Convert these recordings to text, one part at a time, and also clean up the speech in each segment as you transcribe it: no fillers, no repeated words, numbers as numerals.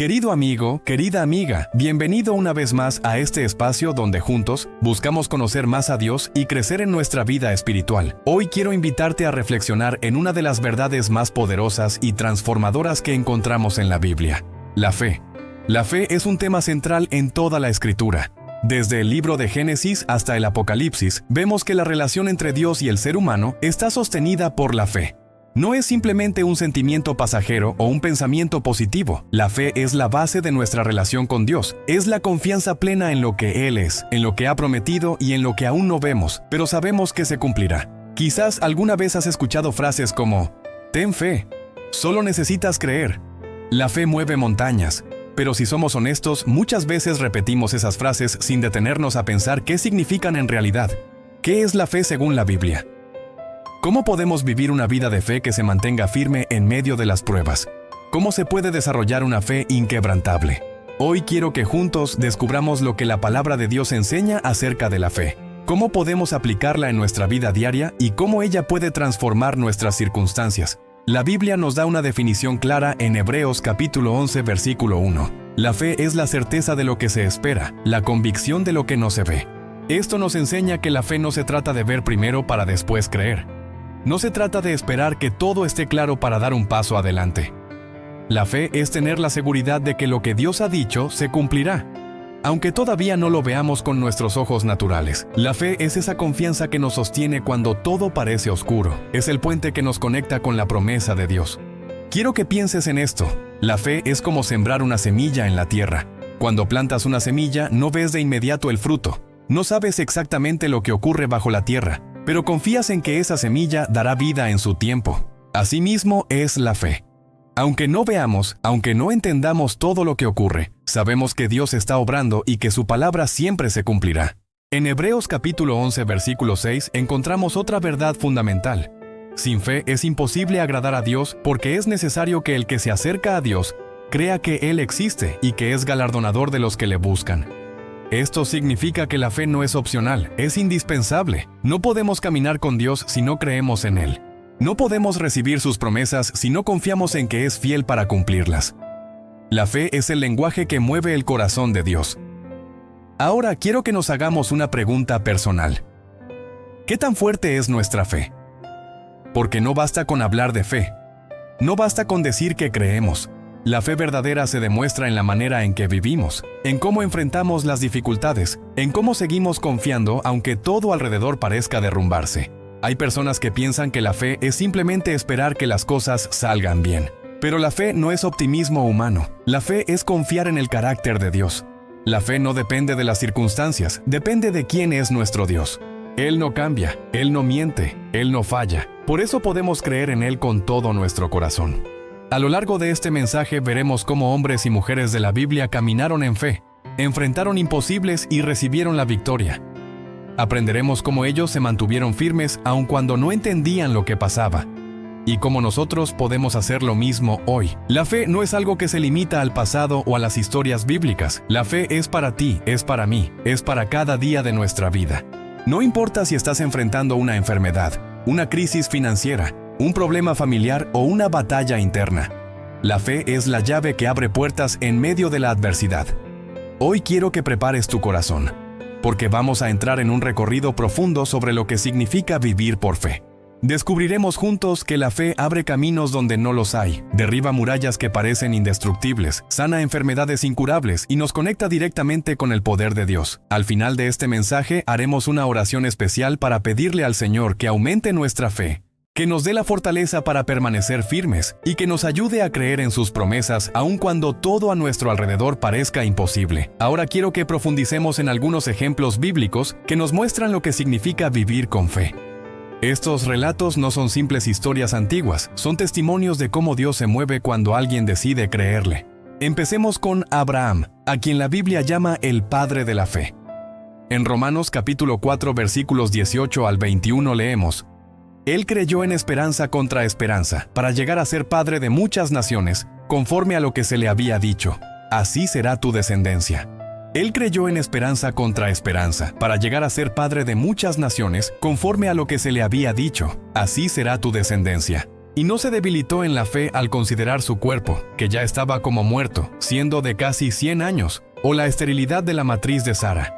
Querido amigo, querida amiga, bienvenido una vez más a este espacio donde juntos buscamos conocer más a Dios y crecer en nuestra vida espiritual. Hoy quiero invitarte a reflexionar en una de las verdades más poderosas y transformadoras que encontramos en la Biblia: la fe. La fe es un tema central en toda la Escritura. Desde el libro de Génesis hasta el Apocalipsis, vemos que la relación entre Dios y el ser humano está sostenida por la fe. No es simplemente un sentimiento pasajero o un pensamiento positivo. La fe es la base de nuestra relación con Dios. Es la confianza plena en lo que Él es, en lo que ha prometido y en lo que aún no vemos, pero sabemos que se cumplirá. Quizás alguna vez has escuchado frases como: ten fe, solo necesitas creer. La fe mueve montañas. Pero si somos honestos, muchas veces repetimos esas frases sin detenernos a pensar qué significan en realidad. ¿Qué es la fe según la Biblia? ¿Cómo podemos vivir una vida de fe que se mantenga firme en medio de las pruebas? ¿Cómo se puede desarrollar una fe inquebrantable? Hoy quiero que juntos descubramos lo que la palabra de Dios enseña acerca de la fe. ¿Cómo podemos aplicarla en nuestra vida diaria y cómo ella puede transformar nuestras circunstancias? La Biblia nos da una definición clara en Hebreos capítulo 11 versículo 1. La fe es la certeza de lo que se espera, la convicción de lo que no se ve. Esto nos enseña que la fe no se trata de ver primero para después creer. No se trata de esperar que todo esté claro para dar un paso adelante. La fe es tener la seguridad de que lo que Dios ha dicho se cumplirá, aunque todavía no lo veamos con nuestros ojos naturales. La fe es esa confianza que nos sostiene cuando todo parece oscuro. Es el puente que nos conecta con la promesa de Dios. Quiero que pienses en esto. La fe es como sembrar una semilla en la tierra. Cuando plantas una semilla, no ves de inmediato el fruto. No sabes exactamente lo que ocurre bajo la tierra, pero confías en que esa semilla dará vida en su tiempo. Asimismo es la fe. Aunque no veamos, aunque no entendamos todo lo que ocurre, sabemos que Dios está obrando y que su palabra siempre se cumplirá. En Hebreos capítulo 11 versículo 6 encontramos otra verdad fundamental. Sin fe es imposible agradar a Dios porque es necesario que el que se acerca a Dios crea que Él existe y que es galardonador de los que le buscan. Esto significa que la fe no es opcional, es indispensable. No podemos caminar con Dios si no creemos en Él. No podemos recibir sus promesas si no confiamos en que es fiel para cumplirlas. La fe es el lenguaje que mueve el corazón de Dios. Ahora quiero que nos hagamos una pregunta personal. ¿Qué tan fuerte es nuestra fe? Porque no basta con hablar de fe. No basta con decir que creemos. La fe verdadera se demuestra en la manera en que vivimos, en cómo enfrentamos las dificultades, en cómo seguimos confiando aunque todo alrededor parezca derrumbarse. Hay personas que piensan que la fe es simplemente esperar que las cosas salgan bien. Pero la fe no es optimismo humano. La fe es confiar en el carácter de Dios. La fe no depende de las circunstancias, depende de quién es nuestro Dios. Él no cambia, Él no miente, Él no falla. Por eso podemos creer en Él con todo nuestro corazón. A lo largo de este mensaje veremos cómo hombres y mujeres de la Biblia caminaron en fe, enfrentaron imposibles y recibieron la victoria. Aprenderemos cómo ellos se mantuvieron firmes aun cuando no entendían lo que pasaba, y cómo nosotros podemos hacer lo mismo hoy. La fe no es algo que se limita al pasado o a las historias bíblicas. La fe es para ti, es para mí, es para cada día de nuestra vida. No importa si estás enfrentando una enfermedad, una crisis financiera, un problema familiar o una batalla interna. La fe es la llave que abre puertas en medio de la adversidad. Hoy quiero que prepares tu corazón, porque vamos a entrar en un recorrido profundo sobre lo que significa vivir por fe. Descubriremos juntos que la fe abre caminos donde no los hay, derriba murallas que parecen indestructibles, sana enfermedades incurables y nos conecta directamente con el poder de Dios. Al final de este mensaje haremos una oración especial para pedirle al Señor que aumente nuestra fe, que nos dé la fortaleza para permanecer firmes y que nos ayude a creer en sus promesas aun cuando todo a nuestro alrededor parezca imposible. Ahora quiero que profundicemos en algunos ejemplos bíblicos que nos muestran lo que significa vivir con fe. Estos relatos no son simples historias antiguas, son testimonios de cómo Dios se mueve cuando alguien decide creerle. Empecemos con Abraham, a quien la Biblia llama el padre de la fe. En Romanos capítulo 4 versículos 18 al 21 leemos: Él creyó en esperanza contra esperanza, para llegar a ser padre de muchas naciones, conforme a lo que se le había dicho: así será tu descendencia. Él creyó en esperanza contra esperanza, para llegar a ser padre de muchas naciones, conforme a lo que se le había dicho: así será tu descendencia. Y no se debilitó en la fe al considerar su cuerpo, que ya estaba como muerto, siendo de casi 100 años, o la esterilidad de la matriz de Sara.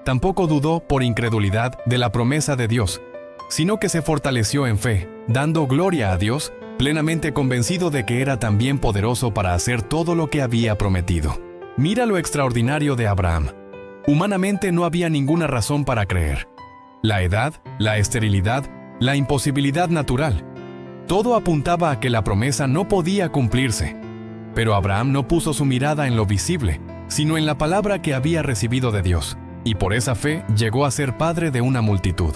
Tampoco dudó por incredulidad de la promesa de Dios, sino que se fortaleció en fe, dando gloria a Dios, plenamente convencido de que era también poderoso para hacer todo lo que había prometido. Mira lo extraordinario de Abraham. Humanamente no había ninguna razón para creer. La edad, la esterilidad, la imposibilidad natural. Todo apuntaba a que la promesa no podía cumplirse. Pero Abraham no puso su mirada en lo visible, sino en la palabra que había recibido de Dios, y por esa fe llegó a ser padre de una multitud.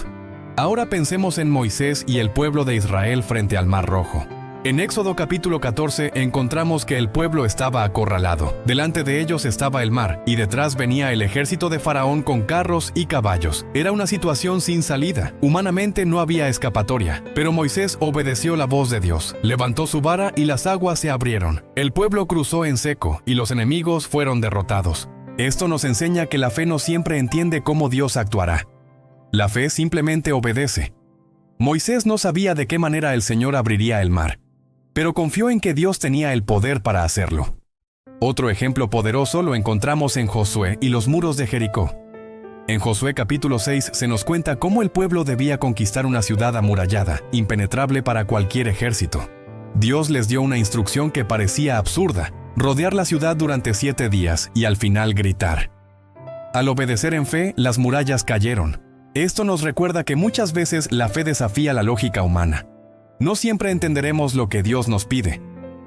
Ahora pensemos en Moisés y el pueblo de Israel frente al Mar Rojo. En Éxodo capítulo 14 encontramos que el pueblo estaba acorralado. Delante de ellos estaba el mar, y detrás venía el ejército de Faraón con carros y caballos. Era una situación sin salida. Humanamente no había escapatoria, pero Moisés obedeció la voz de Dios. Levantó su vara y las aguas se abrieron. El pueblo cruzó en seco, y los enemigos fueron derrotados. Esto nos enseña que la fe no siempre entiende cómo Dios actuará. La fe simplemente obedece. Moisés no sabía de qué manera el Señor abriría el mar, pero confió en que Dios tenía el poder para hacerlo. Otro ejemplo poderoso lo encontramos en Josué y los muros de Jericó. En Josué capítulo 6 se nos cuenta cómo el pueblo debía conquistar una ciudad amurallada, impenetrable para cualquier ejército. Dios les dio una instrucción que parecía absurda: rodear la ciudad durante 7 días y al final gritar. Al obedecer en fe, las murallas cayeron. Esto nos recuerda que muchas veces la fe desafía la lógica humana. No siempre entenderemos lo que Dios nos pide,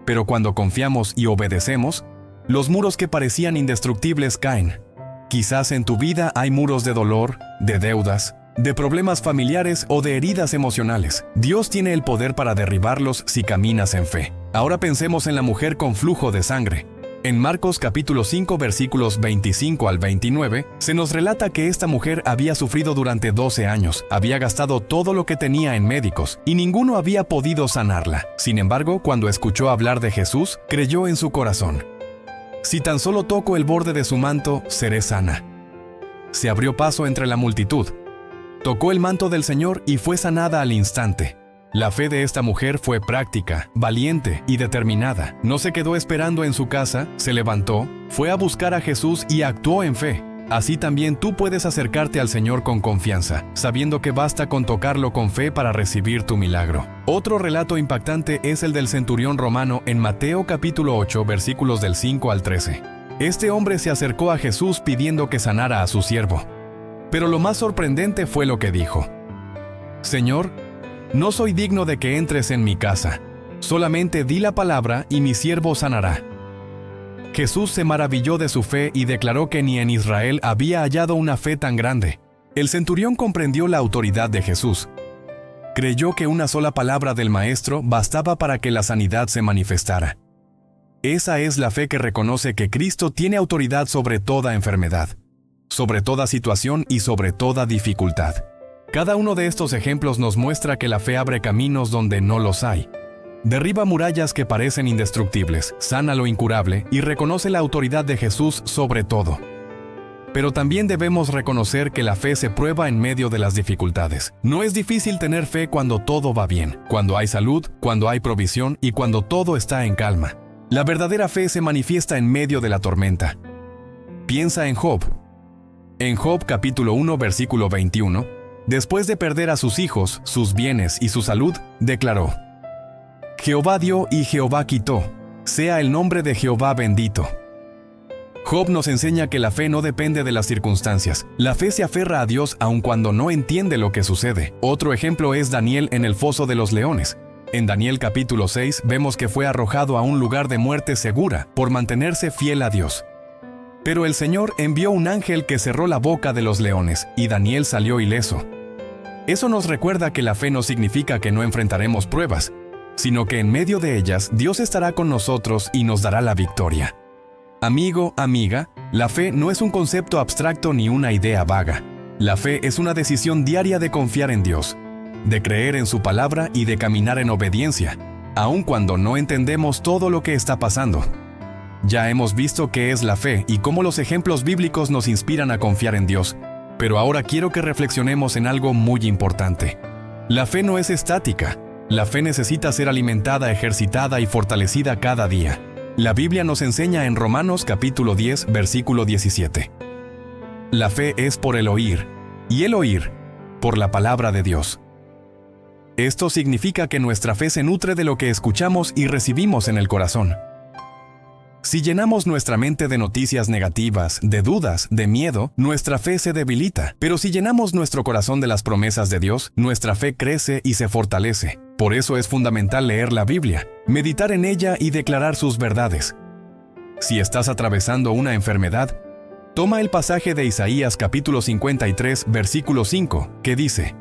pero cuando confiamos y obedecemos, los muros que parecían indestructibles caen. Quizás en tu vida hay muros de dolor, de deudas, de problemas familiares o de heridas emocionales. Dios tiene el poder para derribarlos si caminas en fe. Ahora pensemos en la mujer con flujo de sangre. En Marcos capítulo 5 versículos 25 al 29, se nos relata que esta mujer había sufrido durante 12 años, había gastado todo lo que tenía en médicos, y ninguno había podido sanarla. Sin embargo, cuando escuchó hablar de Jesús, creyó en su corazón: si tan solo toco el borde de su manto, seré sana. Se abrió paso entre la multitud, tocó el manto del Señor y fue sanada al instante. La fe de esta mujer fue práctica, valiente y determinada. No se quedó esperando en su casa, se levantó, fue a buscar a Jesús y actuó en fe. Así también tú puedes acercarte al Señor con confianza, sabiendo que basta con tocarlo con fe para recibir tu milagro. Otro relato impactante es el del centurión romano en Mateo capítulo 8, versículos del 5 al 13. Este hombre se acercó a Jesús pidiendo que sanara a su siervo. Pero lo más sorprendente fue lo que dijo: Señor, no soy digno de que entres en mi casa. Solamente di la palabra y mi siervo sanará. Jesús se maravilló de su fe y declaró que ni en Israel había hallado una fe tan grande. El centurión comprendió la autoridad de Jesús. Creyó que una sola palabra del Maestro bastaba para que la sanidad se manifestara. Esa es la fe que reconoce que Cristo tiene autoridad sobre toda enfermedad, sobre toda situación y sobre toda dificultad. Cada uno de estos ejemplos nos muestra que la fe abre caminos donde no los hay. Derriba murallas que parecen indestructibles, sana lo incurable y reconoce la autoridad de Jesús sobre todo. Pero también debemos reconocer que la fe se prueba en medio de las dificultades. No es difícil tener fe cuando todo va bien, cuando hay salud, cuando hay provisión y cuando todo está en calma. La verdadera fe se manifiesta en medio de la tormenta. Piensa en Job. En Job capítulo 1 versículo 21, después de perder a sus hijos, sus bienes y su salud, declaró: Jehová dio y Jehová quitó, sea el nombre de Jehová bendito. Job nos enseña que la fe no depende de las circunstancias. La fe se aferra a Dios aun cuando no entiende lo que sucede. Otro ejemplo es Daniel en el foso de los leones. En Daniel capítulo 6 vemos que fue arrojado a un lugar de muerte segura por mantenerse fiel a Dios. Pero el Señor envió un ángel que cerró la boca de los leones, y Daniel salió ileso. Eso nos recuerda que la fe no significa que no enfrentaremos pruebas, sino que en medio de ellas Dios estará con nosotros y nos dará la victoria. Amigo, amiga, la fe no es un concepto abstracto ni una idea vaga. La fe es una decisión diaria de confiar en Dios, de creer en su palabra y de caminar en obediencia, aun cuando no entendemos todo lo que está pasando. Ya hemos visto qué es la fe y cómo los ejemplos bíblicos nos inspiran a confiar en Dios, pero ahora quiero que reflexionemos en algo muy importante. La fe no es estática, La fe necesita ser alimentada, ejercitada y fortalecida cada día. La Biblia nos enseña en Romanos capítulo 10, versículo 17. La fe es por el oír, y el oír por la palabra de Dios. Esto significa que nuestra fe se nutre de lo que escuchamos y recibimos en el corazón. Si llenamos nuestra mente de noticias negativas, de dudas, de miedo, nuestra fe se debilita. Pero si llenamos nuestro corazón de las promesas de Dios, nuestra fe crece y se fortalece. Por eso es fundamental leer la Biblia, meditar en ella y declarar sus verdades. Si estás atravesando una enfermedad, toma el pasaje de Isaías capítulo 53, versículo 5, que dice: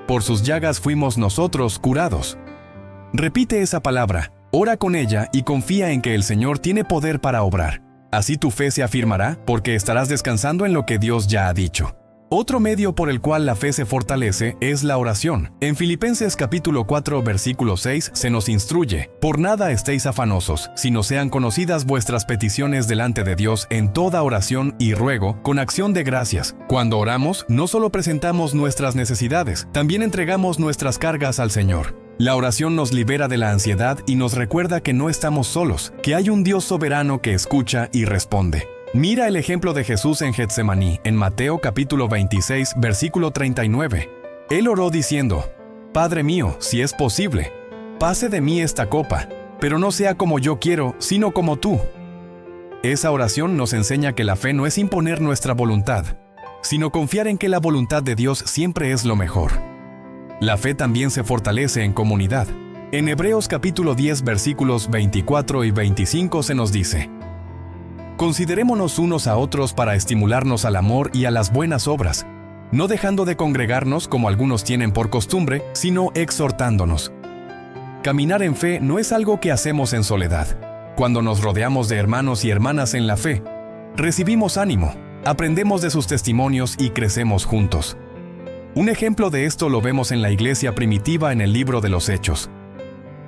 Por sus llagas fuimos nosotros curados. Repite esa palabra. Ora con ella y confía en que el Señor tiene poder para obrar. Así tu fe se afirmará porque estarás descansando en lo que Dios ya ha dicho. Otro medio por el cual la fe se fortalece es la oración. En Filipenses capítulo 4, versículo 6 se nos instruye: Por nada estéis afanosos, sino sean conocidas vuestras peticiones delante de Dios en toda oración y ruego, con acción de gracias. Cuando oramos, no solo presentamos nuestras necesidades, también entregamos nuestras cargas al Señor. La oración nos libera de la ansiedad y nos recuerda que no estamos solos, que hay un Dios soberano que escucha y responde. Mira el ejemplo de Jesús en Getsemaní, en Mateo capítulo 26, versículo 39. Él oró diciendo: Padre mío, si es posible, pase de mí esta copa, pero no sea como yo quiero, sino como tú. Esa oración nos enseña que la fe no es imponer nuestra voluntad, sino confiar en que la voluntad de Dios siempre es lo mejor. La fe también se fortalece en comunidad. En Hebreos capítulo 10, versículos 24 y 25 se nos dice: Considerémonos unos a otros para estimularnos al amor y a las buenas obras, no dejando de congregarnos como algunos tienen por costumbre, sino exhortándonos. Caminar en fe no es algo que hacemos en soledad. Cuando nos rodeamos de hermanos y hermanas en la fe, recibimos ánimo, aprendemos de sus testimonios y crecemos juntos. Un ejemplo de esto lo vemos en la iglesia primitiva en el libro de los Hechos.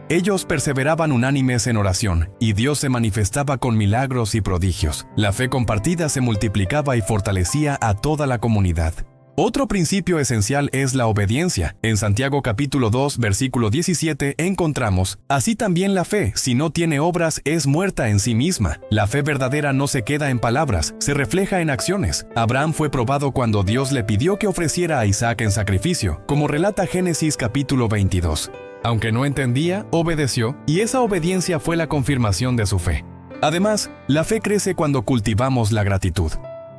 Ellos perseveraban unánimes en oración, y Dios se manifestaba con milagros y prodigios. La fe compartida se multiplicaba y fortalecía a toda la comunidad. Otro principio esencial es la obediencia. En Santiago capítulo 2, versículo 17 encontramos: Así también la fe, si no tiene obras, es muerta en sí misma. La fe verdadera no se queda en palabras, se refleja en acciones. Abraham fue probado cuando Dios le pidió que ofreciera a Isaac en sacrificio, como relata Génesis capítulo 22. Aunque no entendía, obedeció, y esa obediencia fue la confirmación de su fe. Además, la fe crece cuando cultivamos la gratitud.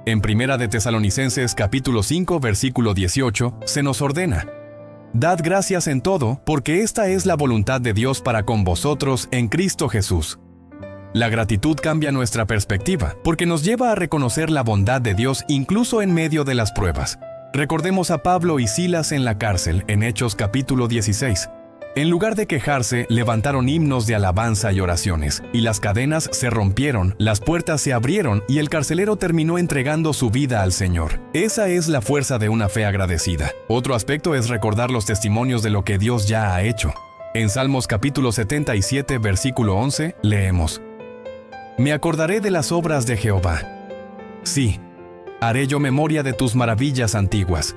En Primera de Tesalonicenses capítulo 5, versículo 18, se nos ordena: Dad gracias en todo, porque esta es la voluntad de Dios para con vosotros en Cristo Jesús. La gratitud cambia nuestra perspectiva, porque nos lleva a reconocer la bondad de Dios incluso en medio de las pruebas. Recordemos a Pablo y Silas en la cárcel, en Hechos capítulo 16. En lugar de quejarse, levantaron himnos de alabanza y oraciones, y las cadenas se rompieron, las puertas se abrieron y el carcelero terminó entregando su vida al Señor. Esa es la fuerza de una fe agradecida. Otro aspecto es recordar los testimonios de lo que Dios ya ha hecho. En Salmos capítulo 77, versículo 11, leemos: Me acordaré de las obras de Jehová. Sí, haré yo memoria de tus maravillas antiguas.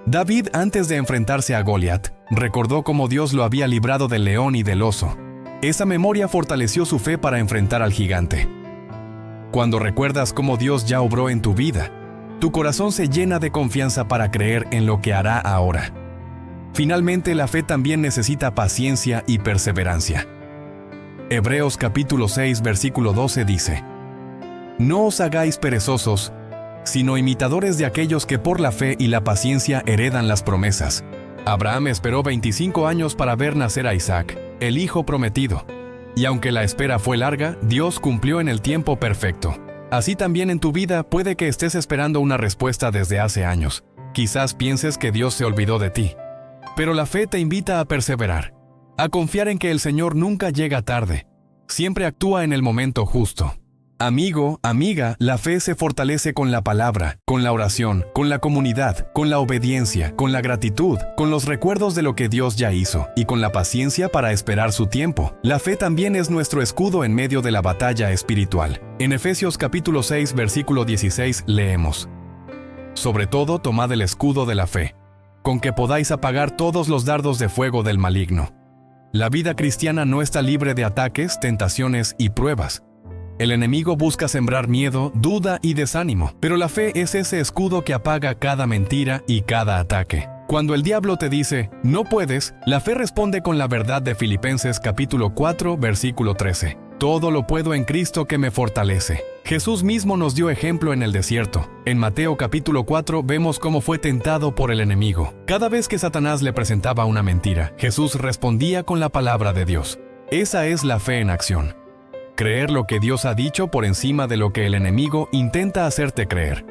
David, antes de enfrentarse a Goliat, recordó cómo Dios lo había librado del león y del oso. Esa memoria fortaleció su fe para enfrentar al gigante. Cuando recuerdas cómo Dios ya obró en tu vida, tu corazón se llena de confianza para creer en lo que hará ahora. Finalmente, la fe también necesita paciencia y perseverancia. Hebreos capítulo 6, versículo 12 dice: No os hagáis perezosos, sino imitadores de aquellos que por la fe y la paciencia heredan las promesas. Abraham esperó 25 años para ver nacer a Isaac, el hijo prometido. Y aunque la espera fue larga, Dios cumplió en el tiempo perfecto. Así también en tu vida puede que estés esperando una respuesta desde hace años. Quizás pienses que Dios se olvidó de ti. Pero la fe te invita a perseverar, a confiar en que el Señor nunca llega tarde. Siempre actúa en el momento justo. Amigo, amiga, la fe se fortalece con la palabra, con la oración, con la comunidad, con la obediencia, con la gratitud, con los recuerdos de lo que Dios ya hizo y con la paciencia para esperar su tiempo. La fe también es nuestro escudo en medio de la batalla espiritual. En Efesios capítulo 6, versículo 16 leemos: Sobre todo tomad el escudo de la fe, con que podáis apagar todos los dardos de fuego del maligno. La vida cristiana no está libre de ataques, tentaciones y pruebas. El enemigo busca sembrar miedo, duda y desánimo, pero la fe es ese escudo que apaga cada mentira y cada ataque. Cuando el diablo te dice, no puedes, la fe responde con la verdad de Filipenses capítulo 4, versículo 13. Todo lo puedo en Cristo que me fortalece. Jesús mismo nos dio ejemplo en el desierto. En Mateo capítulo 4 vemos cómo fue tentado por el enemigo. Cada vez que Satanás le presentaba una mentira, Jesús respondía con la palabra de Dios. Esa es la fe en acción. Creer lo que Dios ha dicho por encima de lo que el enemigo intenta hacerte creer.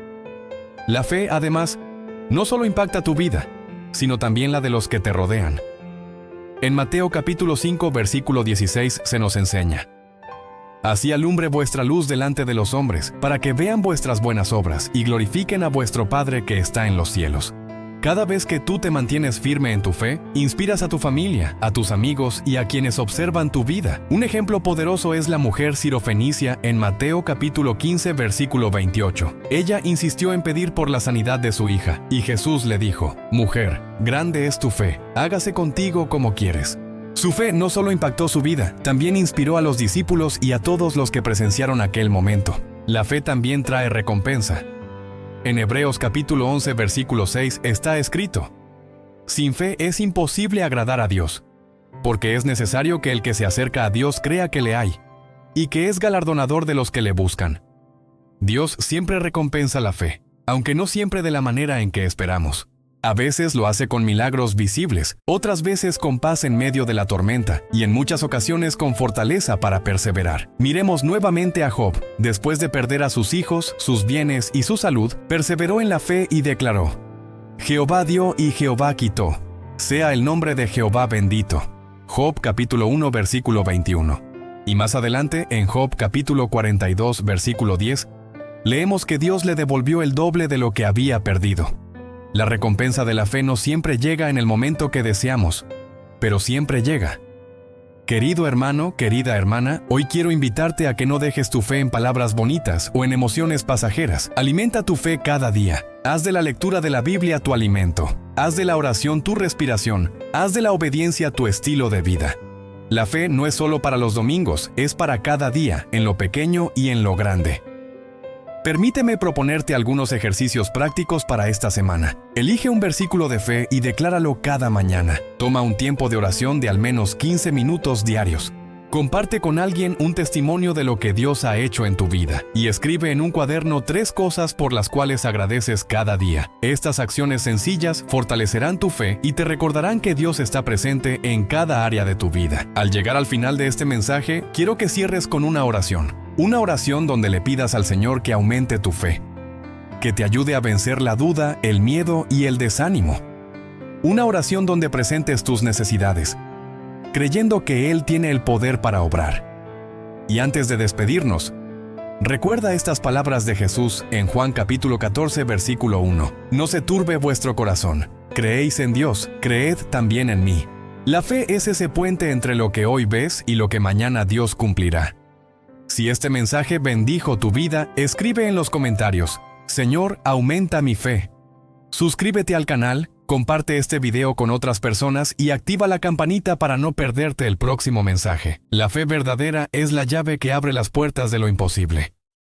La fe, además, no solo impacta tu vida, sino también la de los que te rodean. En Mateo capítulo 5, versículo 16 se nos enseña: Así alumbre vuestra luz delante de los hombres, para que vean vuestras buenas obras y glorifiquen a vuestro Padre que está en los cielos. Cada vez que tú te mantienes firme en tu fe, inspiras a tu familia, a tus amigos y a quienes observan tu vida. Un ejemplo poderoso es la mujer sirofenicia en Mateo capítulo 15, versículo 28. Ella insistió en pedir por la sanidad de su hija, y Jesús le dijo: Mujer, grande es tu fe, hágase contigo como quieres. Su fe no solo impactó su vida, también inspiró a los discípulos y a todos los que presenciaron aquel momento. La fe también trae recompensa. En Hebreos capítulo 11, versículo 6 está escrito: Sin fe es imposible agradar a Dios, porque es necesario que el que se acerca a Dios crea que le hay, y que es galardonador de los que le buscan. Dios siempre recompensa la fe, aunque no siempre de la manera en que esperamos. A veces lo hace con milagros visibles, otras veces con paz en medio de la tormenta, y en muchas ocasiones con fortaleza para perseverar. Miremos nuevamente a Job. Después de perder a sus hijos, sus bienes y su salud, perseveró en la fe y declaró: Jehová dio y Jehová quitó. Sea el nombre de Jehová bendito. Job capítulo 1, versículo 21. Y más adelante, en Job capítulo 42, versículo 10, leemos que Dios le devolvió el doble de lo que había perdido. La recompensa de la fe no siempre llega en el momento que deseamos, pero siempre llega. Querido hermano, querida hermana, hoy quiero invitarte a que no dejes tu fe en palabras bonitas o en emociones pasajeras. Alimenta tu fe cada día. Haz de la lectura de la Biblia tu alimento. Haz de la oración tu respiración. Haz de la obediencia tu estilo de vida. La fe no es solo para los domingos, es para cada día, en lo pequeño y en lo grande. Permíteme proponerte algunos ejercicios prácticos para esta semana. Elige un versículo de fe y decláralo cada mañana. Toma un tiempo de oración de al menos 15 minutos diarios. Comparte con alguien un testimonio de lo que Dios ha hecho en tu vida y escribe en un cuaderno 3 cosas por las cuales agradeces cada día. Estas acciones sencillas fortalecerán tu fe y te recordarán que Dios está presente en cada área de tu vida. Al llegar al final de este mensaje, quiero que cierres con una oración. Una oración donde le pidas al Señor que aumente tu fe, que te ayude a vencer la duda, el miedo y el desánimo. Una oración donde presentes tus necesidades, creyendo que Él tiene el poder para obrar. Y antes de despedirnos, recuerda estas palabras de Jesús en Juan capítulo 14, versículo 1. No se turbe vuestro corazón. Creéis en Dios, creed también en mí. La fe es ese puente entre lo que hoy ves y lo que mañana Dios cumplirá. Si este mensaje bendijo tu vida, escribe en los comentarios: Señor, aumenta mi fe. Suscríbete al canal, comparte este video con otras personas y activa la campanita para no perderte el próximo mensaje. La fe verdadera es la llave que abre las puertas de lo imposible.